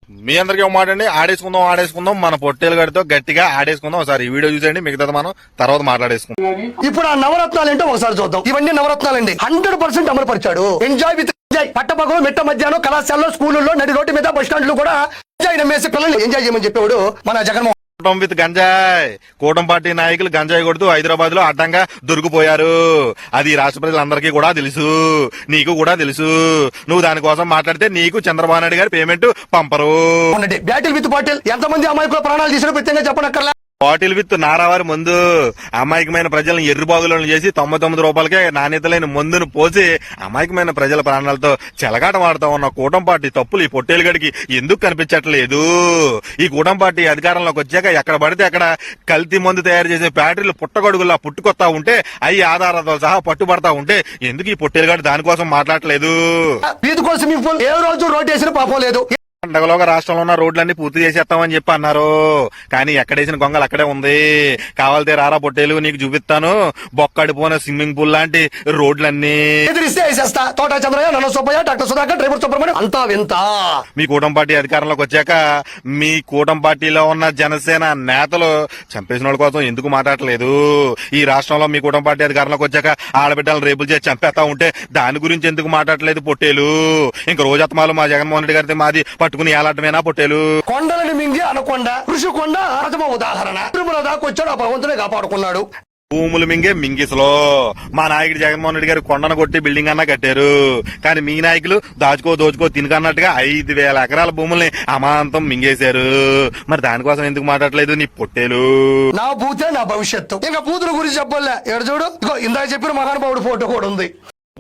మీ అందరికీ ఒక మాట అండి, ఆడేసుకుందాం మన పొట్టేలు గడితో గట్టిగా ఆడేసుకుందాం. ఒకసారి ఈ వీడియో చూసేయండి, మిగతా మనం తర్వాత మాట్లాడేసుకుందాం. ఇప్పుడు ఆ నవరత్నాలు ఏంటో ఒకసారి చూద్దాం. ఇవన్నీ నవరత్నాలండి, 100% అమలుపరిచాడు. Enjoy with enjoy. పట్టపగలు మిట్ట మధ్యాహ్నం కళాశాలలో స్కూళ్ళలో నడి రోడ్డు మీద బస్ స్టాండ్లు కూడా ఎంజాయ్ నమ్మేసి పిల్లల్ని ఎంజాయ్ చేయమని చెప్పేవాడు మన జగన్మోహన్. కూటమి విత్ గంజాయ్. కూటమి పార్టీ నాయకులు గంజాయి కొడుతూ హైదరాబాద్ లో అడ్డంగా దొరికిపోయారు. అది రాష్ట్ర ప్రజలందరికీ కూడా తెలుసు, నీకు కూడా తెలుసు. నువ్వు దానికోసం మాట్లాడితే నీకు చంద్రబాబు నాయుడు గారు పేమెంట్ పంపరు. బ్యాటిల్ విత్ పాటిల్ ఎంతమంది అమాయకుల ప్రాణాలు తీసిన ప్రత్యేకంగా చెప్పనక్కర్లా. బాటిల్ విత్ నారావారి మందు అమాయకమైన ప్రజలను ఎర్రిబాగులను చేసి 99 రూపాయలకే నాణ్యత లేని మందును పోసి అమాయకమైన ప్రజల ప్రాణాలతో చెలగాట మాడుతా ఉన్న కూటమి పార్టీ తప్పులు ఈ పొట్టేలుగడికి ఎందుకు కనిపించట్లేదు? ఈ కూటమి పార్టీ అధికారంలోకి వచ్చాక ఎక్కడ పడితే అక్కడ కల్తీ మందు తయారు చేసే ఫ్యాక్టరీలు పుట్టగొడుగులా పుట్టుకొస్తా ఉంటే అవి ఆధారాలతో సహా పట్టుబడతా ఉంటే ఎందుకు ఈ పొట్టేలుగడి దానికోసం మాట్లాడలేదు? వీధి కోసం ఏ రోజు రోడ్డు వేసిన పాపం లేదు. పండగలోగా రాష్ట్రంలో ఉన్న రోడ్లన్నీ పూర్తి చేసేస్తామని చెప్పి అన్నారు, కానీ ఎక్కడేసిన గొంగలు అక్కడే ఉంది. కావాలితే రారా పొట్టేలు, నీకు చూపిస్తాను బొక్కడిపోయిన స్విమ్మింగ్ పూల్ లాంటి రోడ్లన్నీ. ఎదిరిస్తే వేసేస్తా. తోట చంద్రయ్య, నన్న సుబ్బయ్య, డాక్టర్ సుధాకర్, డ్రైవర్ సుబ్రహ్మణ్యం అంతా వింత. మీ కూటమి పార్టీ అధికారంలోకి వచ్చాక మీ కూటమి పార్టీలో ఉన్న జనసేన నేతలు చంపేసిన వాళ్ళ కోసం ఎందుకు మాట్లాడలేదు? ఈ రాష్ట్రంలో మీ కూటమి పార్టీ అధికారంలోకి వచ్చాక ఆడబిడ్డలను రేపులు చేసి చంపేస్తా ఉంటే దాని గురించి ఎందుకు మాట్లాడలేదు పొట్టేలు? ఇంక రోజత్మాలు మా జగన్మోహన్ రెడ్డి గారితో మాది పట్టుకుని ఏలాటమేనా పొట్టేలు? కొండలని మింగి అనకొండ, ఋషికొండ ప్రథమ ఉదాహరణ. తిరుమల దాకా వచ్చాడు, ఆ భగవంతుడే కాపాడుకున్నాడు. భూములు మింగే మింగిసలో మా నాయకుడు జగన్మోహన్ రెడ్డి గారు కొండను కొట్టి బిల్డింగ్ అన్నా కట్టారు, కానీ మీ నాయకులు దోచుకో తినకన్నట్టుగా 5,000 ఎకరాల భూముల్ని అమాంతం మింగేశారు. మరి దానికోసం ఎందుకు మాట్లాడలేదు నీ పొట్టేలు? నా భూతే నా భవిష్యత్తు. ఇంకా బూతుల గురించి చెప్పలే. ఎడ చూడు, ఇగో ఇందాక చెప్పిన మహానుభావుడు ఫోటో కూడా ఉంది.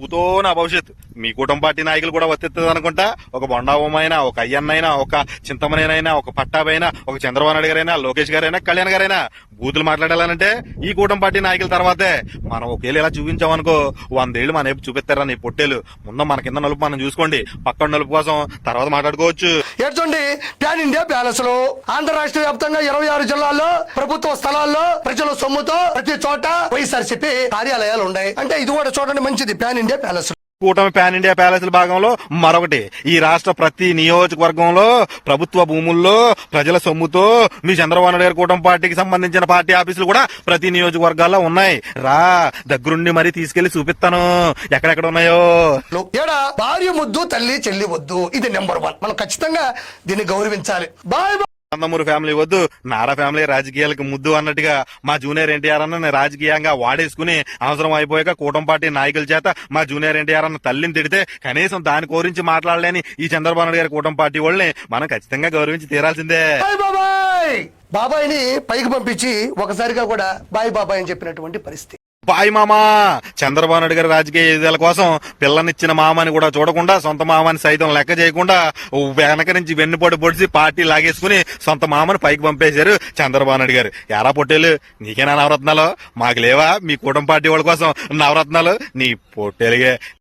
భూతో నా భవిష్యత్తు. మీ కుటుంబ పార్టీ నాయకులు కూడా వర్తిస్తుంది అనుకుంటా. ఒక బొండావమైనా, ఒక అయ్యన్నైనా, ఒక చింతమనేనైనా, ఒక పట్టాబైనా, ఒక చంద్రబాబు నాయుడు గారైనా, లోకేష్ గారైనా, కళ్యాణ్ గారైనా బూతులు మాట్లాడాలంటే ఈ కూటమి పార్టీ నాయకుల తర్వాతే. మనం ఒకేళ్ళు ఇలా చూపించామనుకో 100 ఏళ్లు మన వైపు చూపిస్తారా నీ పొట్టేలు? ముందు మన కింద నలుపు మనం చూసుకోండి, పక్కన నలుపు కోసం తర్వాత మాట్లాడుకోవచ్చు. ఎట్లండి ప్యాన్ ఇండియా ప్యాలెస్ లో ఆంధ్ర రాష్ట్ర వ్యాప్తంగా 26 జిల్లాల్లో ప్రభుత్వ స్థలాల్లో ప్రజల సొమ్ముతో ప్రతి చోట వైఎస్ఆర్సీపీ కార్యాలయాలు ఉన్నాయి. అంటే ఇది కూడా చూడండి, మంచిది ప్యాన్ ఇండియా ప్యాలెస్. కూటమి పాన్ ఇండియా ప్యాలెస్ భాగంలో మరొకటి, ఈ రాష్ట్ర ప్రతి నియోజకవర్గంలో ప్రభుత్వ భూముల్లో ప్రజల సొమ్ముతో మీ చంద్రబాబు నాయుడు గారి కూటమి పార్టీకి సంబంధించిన పార్టీ ఆఫీసులు కూడా ప్రతి నియోజకవర్గాల్లో ఉన్నాయి. రా, దగ్గరుండి మరీ తీసుకెళ్లి చూపిస్తాను ఎక్కడెక్కడ ఉన్నాయో. ఏడా భార్య ముద్దు, తల్లి చెల్లి వద్దు, ఇది నెంబర్ 1. మనం ఖచ్చితంగా దీన్ని గౌరవించాలి. బాయ్. నందమూరి ఫ్యామిలీ వద్దు, నారా ఫ్యామిలీ రాజకీయాలకు ముద్దు అన్నట్టుగా మా జూనియర్ ఎన్టీఆర్ అన్న రాజకీయంగా వాడేసుకుని అవసరం అయిపోయాక కూటమి పార్టీ నాయకుల చేత మా జూనియర్ ఎన్టీఆర్ అన్న తల్లిని తిడితే కనీసం దాని గురించి మాట్లాడలేని ఈ చంద్రబాబు నాయుడు గారి కూటమి పార్టీ వాళ్ళని మనం ఖచ్చితంగా గౌరవించి తీరాల్సిందే. బాబాయ్ని పైకి పంపించి ఒకసారిగా కూడా బాయ్ బాబాయ్ అని చెప్పినటువంటి పరిస్థితి. బాయ్ మామా. చంద్రబాబు నాయుడు గారి రాజకీయ ఎదుగుదల కోసం పిల్లనిచ్చిన మామని కూడా చూడకుండా, సొంత మామని సైతం లెక్క చేయకుండా వెనక నుంచి వెన్నుపోటు పొడిచి పార్టీ లాగేసుకుని సొంత మామని పైకి పంపేశారు చంద్రబాబు నాయుడు గారు. ఎరా పొట్టేలు, నీకేనా నవరత్నాలు? మాకు లేవా మీ కూటమి పార్టీ వాళ్ళ కోసం నవరత్నాలు? నీ పొట్టేలుగే.